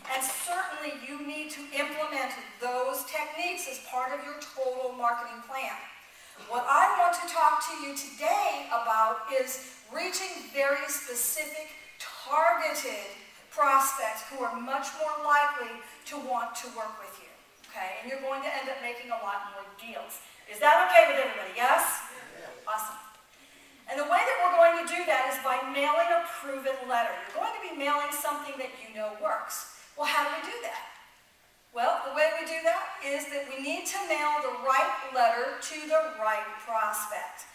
And certainly you need to implement those techniques as part of your total marketing plan. What I want to talk to you today about is reaching very specific, targeted prospects who are much more likely to want to work with you. Okay? And you're going to end up making a lot more deals. Is that okay with everybody? Yes? Awesome. And the way that we're going to do that is by mailing a proven letter. You're going to be mailing something that you know works. Well, how do we do that? Well, the way we do that is that we need to mail the right letter to the right prospect.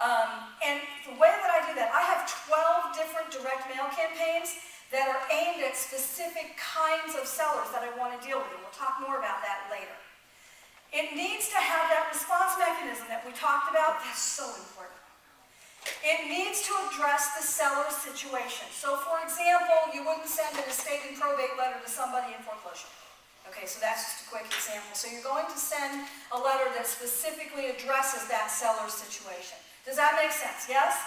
And the way that I do that, I have 12 different direct mail campaigns that are aimed at specific kinds of sellers that I want to deal with. And we'll talk more about that later. It needs to have that response mechanism that we talked about. That's so important. It needs to address the seller's situation. So, for example, you wouldn't send an estate and probate letter to somebody in foreclosure. Okay, so that's just a quick example. So you're going to send a letter that specifically addresses that seller's situation. Does that make sense? Yes?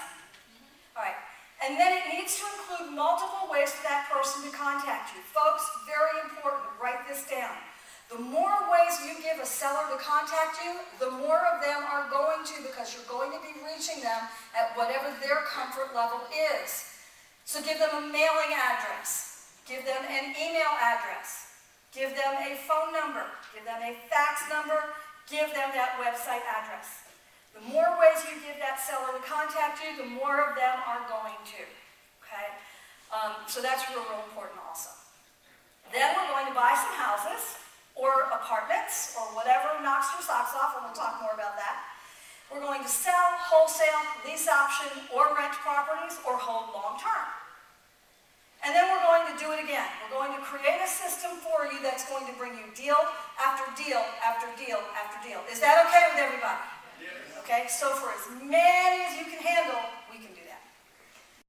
All right. And then it needs to include multiple ways for that person to contact you. Folks, very important. Write this down. The more ways you give a seller to contact you, the more of them are going to, because you're going to be reaching them at whatever their comfort level is. So give them a mailing address. Give them an email address. Give them a phone number. Give them a fax number. Give them that website address. The more ways you give that seller to contact you, the more of them are going to. Okay? So that's real important also. Then we're going to buy some houses, or apartments, or whatever knocks your socks off, and we'll talk more about that. We're going to sell, wholesale, lease option, or rent properties, or hold long-term. And then we're going to do it again. We're going to create a system for you that's going to bring you deal after deal after deal after deal. Is that okay with everybody? Yes. Okay, so for as many